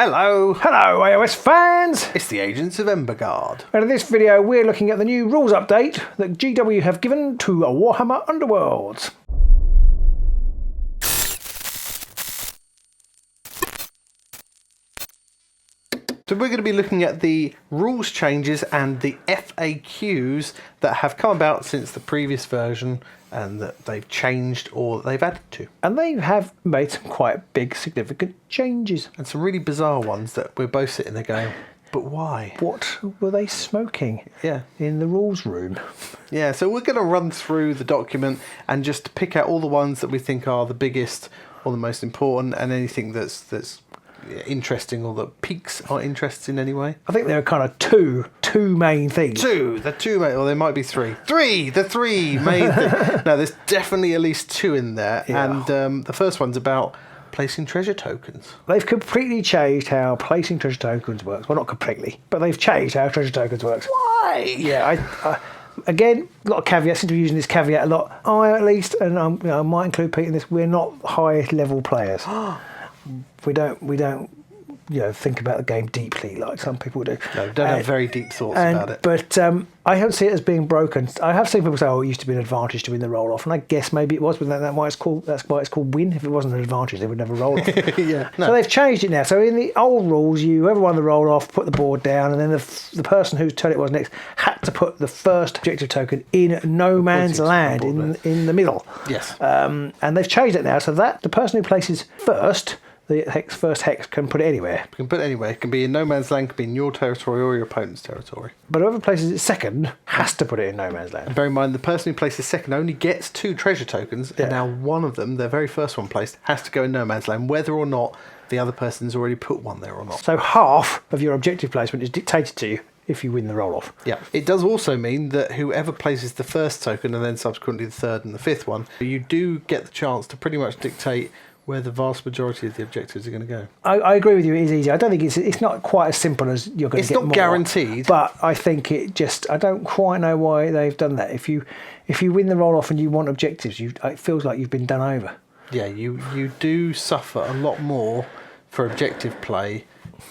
Hello iOS fans! It's the Agents of Embergard. And in this video we're looking at the new rules update that GW have given to Warhammer Underworlds. So we're going to be looking at the rules changes and the FAQs that have come about since the previous version and that they've changed or they've added to. And they have made some quite big significant changes. And some really bizarre ones that we're both sitting there going, but why? What were they smoking in the rules room? Yeah, so we're going to run through the document and just pick out all the ones that we think are the biggest or the most important and anything that's interesting or that piques our interest in any way. I think there are kind of two main things. The two main, or there might be three. The three main things. No, there's definitely at least two in there. Yeah. And the first one's about placing treasure tokens. They've completely changed how placing treasure tokens works. Well, not completely, but they've changed how treasure tokens works. Why? Yeah, again, a lot of caveats. Seem to be using this caveat a lot. I, at least, and I might include Pete in this, we're not high level players. We don't think about the game deeply like some people do. No, don't have very deep thoughts about it. But I don't see it as being broken. I have seen people say, "Oh, it used to be an advantage to win the roll off," and I guess maybe it was, but that's why it's called win. If it wasn't an advantage, they would never roll off. Yeah. No. So they've changed it now. So in the old rules, whoever won the roll off put the board down, and then the person whose turn it was next had to put the first objective token in no man's land in the middle. Yes. And they've changed it now so that the person who places first. The first hex can put it anywhere. You can put it anywhere. It can be in no man's land, it can be in your territory or your opponent's territory. But whoever places it second has to put it in no man's land. And bear in mind, the person who places second only gets 2 treasure tokens, and now one of them, their very first one placed, has to go in no man's land, whether or not the other person's already put one there or not. So half of your objective placement is dictated to you if you win the roll-off. Yeah. It does also mean that whoever places the first token and then subsequently the third and the fifth one, you do get the chance to pretty much dictate where the vast majority of the objectives are going to go. I agree with you, it is easy. I don't think it's not quite as simple as you're going to get more. It's not guaranteed. But I think I don't quite know why they've done that. If you win the roll-off and you want objectives, it feels like you've been done over. Yeah, you do suffer a lot more for objective play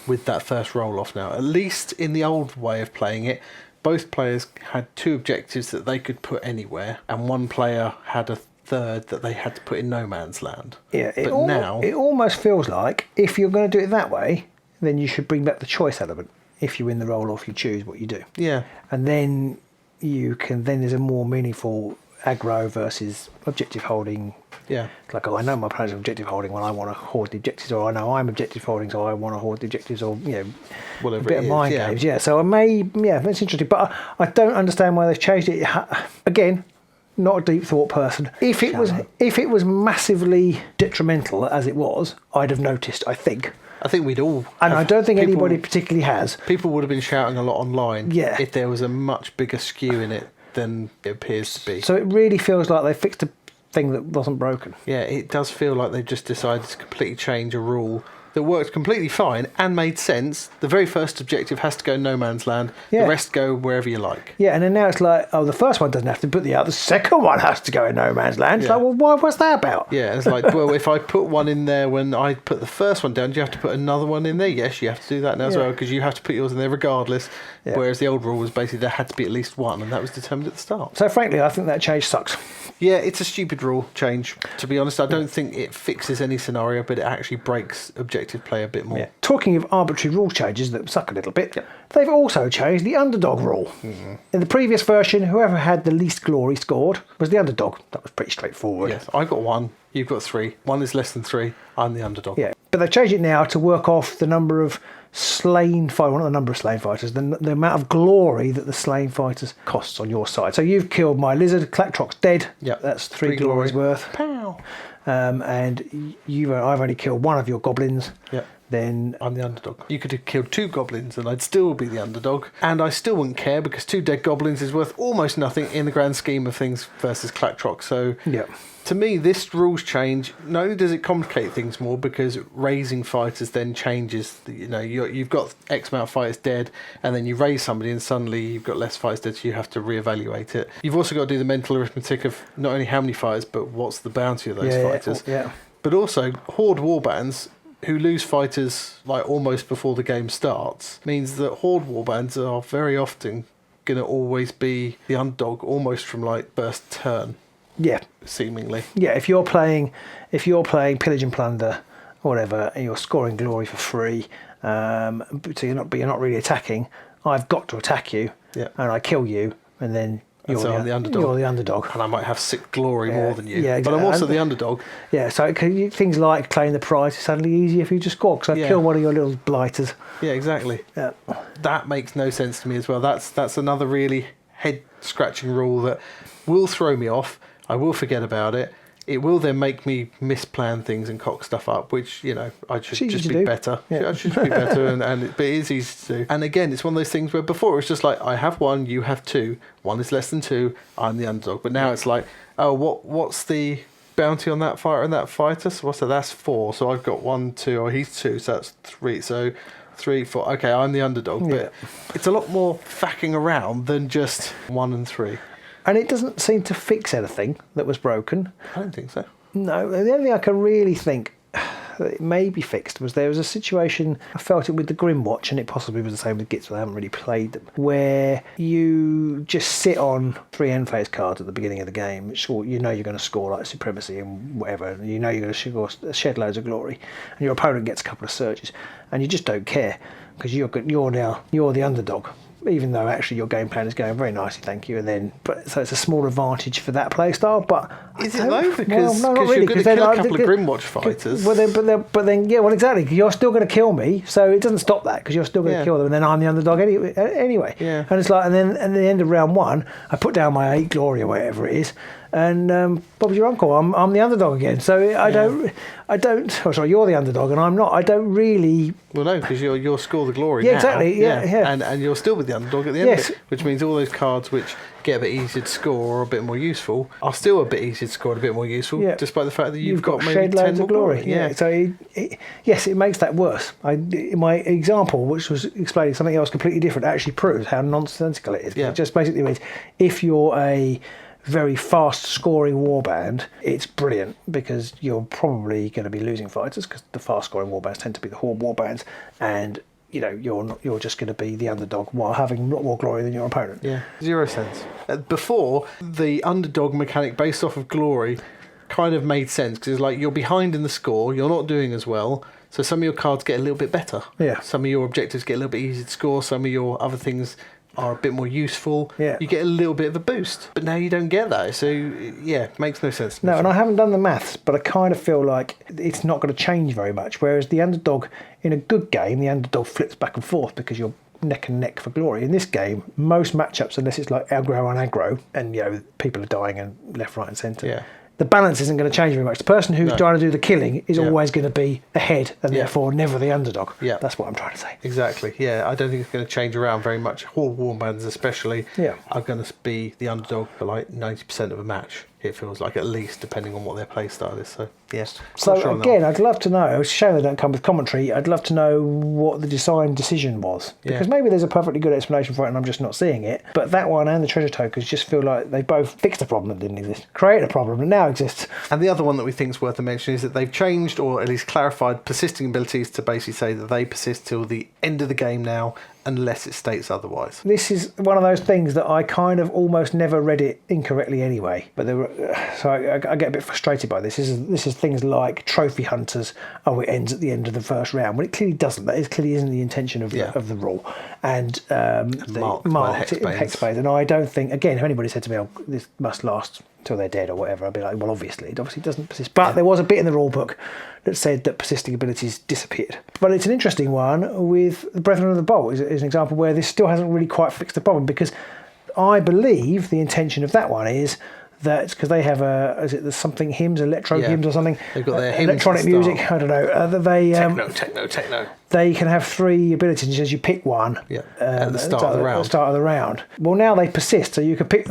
with that first roll-off now. At least in the old way of playing it, both players had 2 objectives that they could put anywhere, and one player had a third that they had to put in no man's land. Yeah, now it almost feels like if you're going to do it that way, then you should bring back the choice element. If you win the roll off, you choose what you do. Yeah, and then there's a more meaningful aggro versus objective holding. Yeah, like I know my opponent's objective holding when I want to hoard the objectives, or I know I'm objective holding, so I want to hoard the objectives, or whatever. A bit of mind games. Yeah, so that's interesting, but I don't understand why they've changed it. Again. Not a deep thought person. If it was massively detrimental as it was, I'd have noticed. I think we'd all. And I don't think anybody particularly has. People would have been shouting a lot online. Yeah. If there was a much bigger skew in it than it appears to be. So it really feels like they fixed a thing that wasn't broken. Yeah, it does feel like they've just decided to completely change a rule that worked completely fine and made sense. The very first objective has to go no man's land. Yeah. The rest go wherever you like. Yeah, and then now it's like, the first one doesn't have to put the second one has to go in no man's land. It's like, well, what's that about? Yeah, it's like, well, if I put one in there when I put the first one down, do you have to put another one in there? Yes, you have to do that now as well, because you have to put yours in there regardless. Yeah. Whereas the old rule was basically there had to be at least one, and that was determined at the start. So frankly, I think that change sucks. Yeah, it's a stupid rule change. To be honest, I don't think it fixes any scenario, but it actually breaks objective play a bit more. Yeah. Talking of arbitrary rule changes that suck a little bit, they've also changed the Underdog rule. Mm-hmm. In the previous version, whoever had the least glory scored was the Underdog. That was pretty straightforward. Yes, I got 1, you've got 3. 1 is less than 3, I'm the Underdog. Yeah, but they've changed it now to work off the number of slain fighters, not the number of slain fighters, the amount of glory that the slain fighters costs on your side. So you've killed my lizard, Clacktrock's dead. Yep. That's 3 glories worth. Pow. And I've only killed 1 of your goblins. Yep. Then I'm the Underdog. You could have killed 2 goblins and I'd still be the Underdog. And I still wouldn't care because 2 dead goblins is worth almost nothing in the grand scheme of things versus Clacktrock. So to me, this rules change, not only does it complicate things more because raising fighters then changes, you've got X amount of fighters dead and then you raise somebody and suddenly you've got less fighters dead, so you have to reevaluate it. You've also got to do the mental arithmetic of not only how many fighters, but what's the bounty of those fighters. Yeah. But also, Horde warbands who lose fighters like almost before the game starts means that Horde warbands are very often going to always be the underdog almost from like first turn. Yeah. Seemingly. Yeah, if you're playing Pillage and Plunder or whatever, and you're scoring glory for free, so you're not really attacking, I've got to attack you, and I kill you, and then I'm the underdog. You're the underdog. And I might have 6 glory more than you. Yeah, exactly. But I'm also the underdog. Yeah, so things like claim the prize is suddenly easier for you to score, because I kill one of your little blighters. Yeah, exactly. Yeah. That makes no sense to me as well. That's another really head-scratching rule that will throw me off. I will forget about it. It will then make me misplan things and cock stuff up, which, I should just be better. Yeah. I should be better, but it is easy to do. And again, it's one of those things where before it was just like, I have 1, you have 2. 1 is less than 2, I'm the underdog. But now it's like, oh, what's the bounty on that fighter and that fighter? So what's that? That's 4. So I've got 1, 2, or he's 2, so that's 3. So 3, 4. Okay, I'm the underdog. Yeah. But it's a lot more facking around than just 1 and 3. And it doesn't seem to fix anything that was broken. I don't think so. No, the only thing I can really think that it may be fixed was there was a situation, I felt it with the Grimwatch, and it possibly was the same with Gits, but I haven't really played them, where you just sit on 3 end phase cards at the beginning of the game, which you're going to score like Supremacy and whatever, and you're going to shed loads of glory, and your opponent gets a couple of surges, and you just don't care, because you're the underdog. Even though actually your game plan is going very nicely, thank you, so it's a small advantage for that play style. But is it though? Because you're going to kill a couple of Grimwatch fighters. Exactly. You're still going to kill me, so it doesn't stop that because you're still going to kill them, and then I'm the underdog anyway. Yeah. And it's like, and then at the end of round 1, I put down my 8 glory or whatever it is, and Bob's your uncle. I'm the underdog again. So I don't. Oh, sorry, you're the underdog, and I'm not. I don't really. Well, no, because you'll score the glory. Yeah, now. exactly. Yeah. And you'll still be the underdog at the end of it, which means all those cards which get a bit easier to score or a bit more useful are still a bit easier to score and a bit more useful, despite the fact that you've got maybe shed 10 loads more of glory. Yeah. So it makes that worse. My example, which was explaining something else completely different, actually proves how nonsensical it is. Yeah. It just basically means if you're a very fast scoring warband, it's brilliant because you're probably going to be losing fighters because the fast scoring warbands tend to be the Horde warbands, and you're just going to be the underdog while having a lot more glory than your opponent. Yeah, 0 cents. Before, the underdog mechanic based off of glory kind of made sense because it's like you're behind in the score, you're not doing as well, so some of your cards get a little bit better. Yeah. Some of your objectives get a little bit easier to score, some of your other things are a bit more useful. Yeah. You get a little bit of a boost. But now you don't get that. So, it makes no sense. No, and I haven't done the maths, but I kind of feel like it's not going to change very much. Whereas the underdog, in a good game, the underdog flips back and forth because you're neck and neck for glory. In this game, most matchups, unless it's like aggro on aggro, and people are dying and left, right and centre, the balance isn't going to change very much. The person who's trying to do the killing is always going to be ahead and therefore never the underdog. Yeah. That's what I'm trying to say. Exactly. Yeah, I don't think it's going to change around very much. Horde warbands especially are going to be the underdog for like 90% of a match. It feels like, at least, depending on what their play style is. So, yes. So, again, I'd love to know, it's a shame they don't come with commentary, I'd love to know what the design decision was. Because maybe there's a perfectly good explanation for it and I'm just not seeing it. But that one and the treasure tokens just feel like they both fixed a problem that didn't exist, created a problem that now exists. And the other one that we think is worth a mention is that they've changed, or at least clarified, persisting abilities to basically say that they persist till the end of the game now, unless it states otherwise. This is one of those things that I kind of almost never read it incorrectly anyway. But so I get a bit frustrated by this. This is things like trophy hunters. Oh, it ends at the end of the first round. Well, it clearly doesn't. That clearly isn't the intention of the rule. And marked hexbane. And I don't think, again, if anybody said to me, "Oh, this must last till they're dead" or whatever, I'd be like, well, obviously it doesn't persist. But there was a bit in the rule book that said that persisting abilities disappeared. But it's an interesting one with the Brethren of the Bolt is an example where this still hasn't really quite fixed the problem, because I believe the intention of that one is that because they have there's something hymns, electro hymns or something. They've got their hymns electronic music. I don't know. Techno. They can have 3 abilities. And says you pick one at the start of the round. At the start of the round. Well, now they persist, so you can pick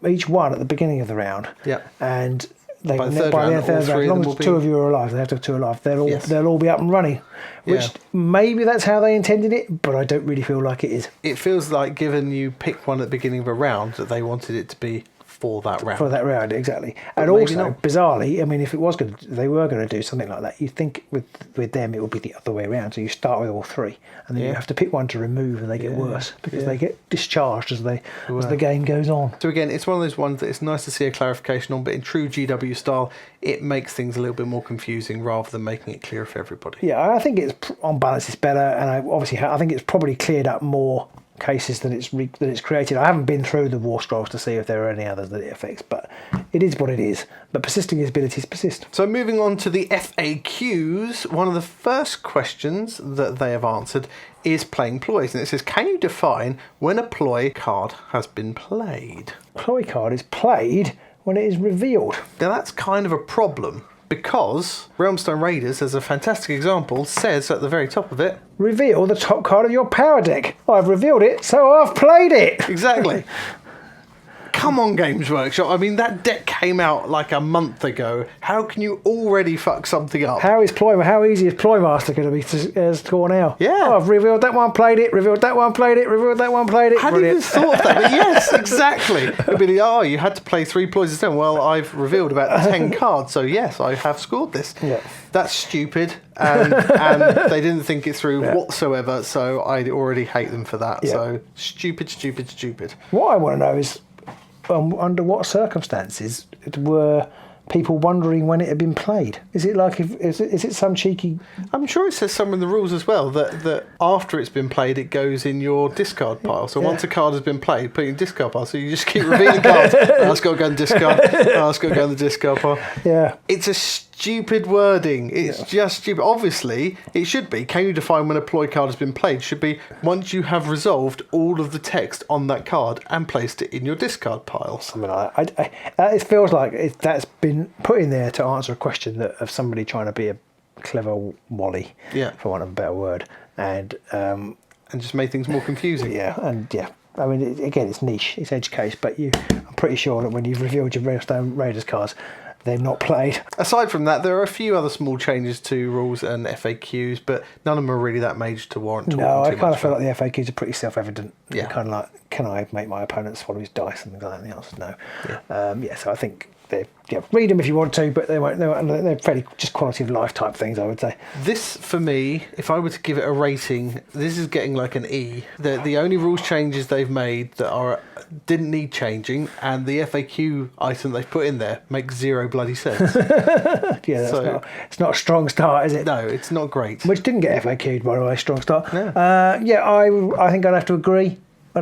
each one at the beginning of the round. Yeah. And by the third round, as long as 2 of you are alive, they have to have 2 alive. They'll all be up and running. Which maybe that's how they intended it, but I don't really feel like it is. It feels like, given you pick one at the beginning of a round, that they wanted it to be for that round. For that round, exactly. But and also, not. bizarrely, I mean, if it was they were going to do something like that, you'd think with them it would be the other way around. So you start with all three, and then you have to pick one to remove, and they get worse because they get discharged as the game goes on. So again, it's one of those ones that it's nice to see a clarification on, but in true GW style, it makes things a little bit more confusing rather than making it clear for everybody. Yeah, I think it's on balance it's better, and I think it's probably cleared up more cases that it's created. I haven't been through the war scrolls to see if there are any others that it affects, but it is what it is. But persisting abilities persist. So moving on to the FAQs, one of the first questions that they have answered is playing ploys, and it says, can you define when a ploy card has been played? Ploy card is played when it is revealed. Now that's kind of a problem, because Realmstone Raiders, as a fantastic example, says at the very top of it, reveal the top card of your power deck. I've revealed it, so I've played it. Exactly. Come on, Games Workshop. I mean, that deck came out like a month ago. How can you already fuck something up? How easy is Ploymaster going to be to score now? Yeah. Oh, I've revealed that one, played it, revealed that one, played it, revealed that one, played it. I hadn't even thought that. But yes, exactly. It'd be like, you had to play 3 ploys instead. Well, I've revealed about 10 cards, so yes, I have scored this. Yeah. That's stupid, and they didn't think it through whatsoever, so I already hate them for that. Yeah. So stupid. What I want to know is, under what circumstances were people wondering when it had been played? Is it like is it some cheeky? I'm sure it says somewhere in the rules as well that after it's been played, it goes in your discard pile. So once a card has been played, put it in discard pile. So you just keep revealing cards. Oh, it's got to go in the discard. Oh, it's got to go in the discard pile. Yeah. It's a stupid wording. It's just stupid. Obviously, it should be. Can you define when a ploy card has been played? Should be once you have resolved all of the text on that card and placed it in your discard pile. Something like that. It feels like that's been put in there to answer a question of somebody trying to be a clever Wally, for want of a better word, and just made things more confusing. I mean, again, it's niche, it's edge case, but I'm pretty sure that when you've revealed your Realmstone Raiders cards, they're not played. Aside from that, there are a few other small changes to rules and FAQs, but none of them are really that major to warrant talking No, I too kind much of feel like the FAQs are pretty self-evident. Yeah. Kind of like, can I make my opponent swallow his dice and things like that? And the answer is no. Yeah. So I think read them if you want to, but they're fairly just quality of life type things, I would say. This, for me, if I were to give it a rating, this is getting like an E. The only rules changes they've made that didn't need changing, and the FAQ item they've put in there makes zero bloody sense. It's not a strong start, is it? No, it's not great. Which didn't get FAQ'd, by the way, strong start. No. I think I'd have to agree. I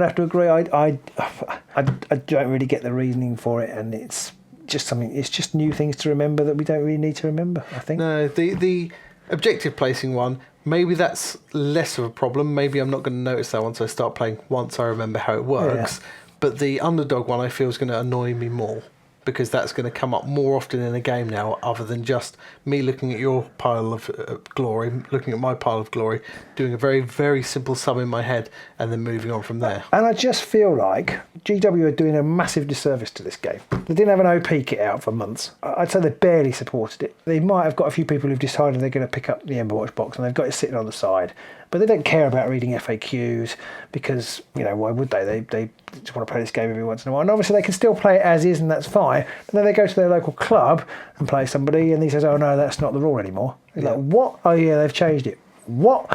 don't really get the reasoning for it, and it's just new things to remember that we don't really need to remember, I think. No, the objective placing one, maybe that's less of a problem. Maybe I'm not going to notice that once I start playing, once I remember how it works. Yeah. But the Underdog one I feel is going to annoy me more, because that's going to come up more often in a game now, other than just me looking at your pile of glory, looking at my pile of glory, doing a very, very simple sum in my head, and then moving on from there. And I just feel like GW are doing a massive disservice to this game. They didn't have an OP kit out for months. I'd say they barely supported it. They might have got a few people who've decided they're going to pick up the Emberwatch box, and they've got it sitting on the side. But they don't care about reading FAQs because, why would they? They just want to play this game every once in a while. And obviously they can still play it as is, and that's fine. But then they go to their local club and play somebody, and he says, oh no, that's not the rule anymore. You're like, what? Oh yeah, they've changed it. What?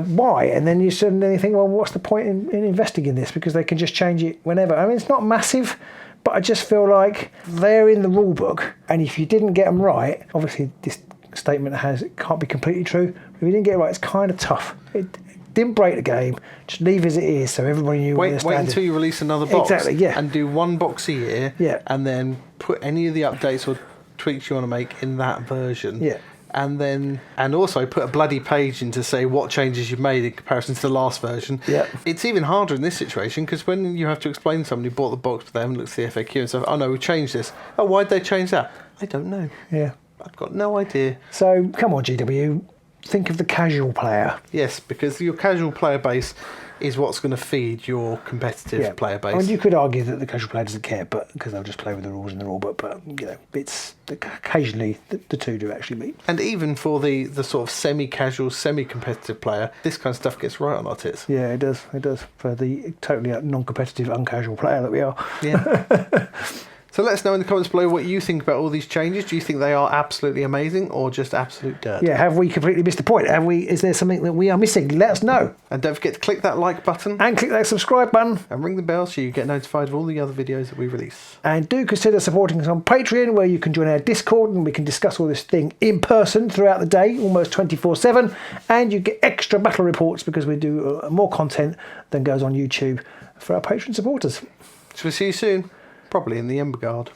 Why? And then you suddenly think, well, what's the point in investing in this? Because they can just change it whenever. I mean, it's not massive, but I just feel like they're in the rule book, and if you didn't get them right, obviously this statement can't be completely true. If you didn't get it right, it's kind of tough. It didn't break the game. Just leave as it is, so everybody knew. Wait until you release another box. Exactly, yeah. And do one box a year. Yeah. And then put any of the updates or tweaks you want to make in that version. Yeah. And also put a bloody page in to say what changes you've made in comparison to the last version. Yeah. It's even harder in this situation, because when you have to explain to somebody who bought the box but they haven't looked at the FAQ and say, oh no, we changed this. Oh, why'd they change that? I don't know. Yeah. I've got no idea. So come on, GW, think of the casual player. Yes, because your casual player base is what's going to feed your competitive player base. I mean, you could argue that the casual player doesn't care, but because they'll just play with the rules in the rulebook. But it's occasionally the two do actually meet. And even for the sort of semi-casual, semi-competitive player, this kind of stuff gets right on our tits. Yeah, it does. It does for the totally non-competitive, uncasual player that we are. Yeah. So let us know in the comments below what you think about all these changes. Do you think they are absolutely amazing or just absolute dirt? Yeah, have we completely missed the point? Is there something that we are missing? Let us know. And don't forget to click that like button. And click that subscribe button. And ring the bell so you get notified of all the other videos that we release. And do consider supporting us on Patreon, where you can join our Discord and we can discuss all this thing in person throughout the day, almost 24/7. And you get extra battle reports because we do more content than goes on YouTube for our Patreon supporters. So we'll see you soon, probably in the Embergard.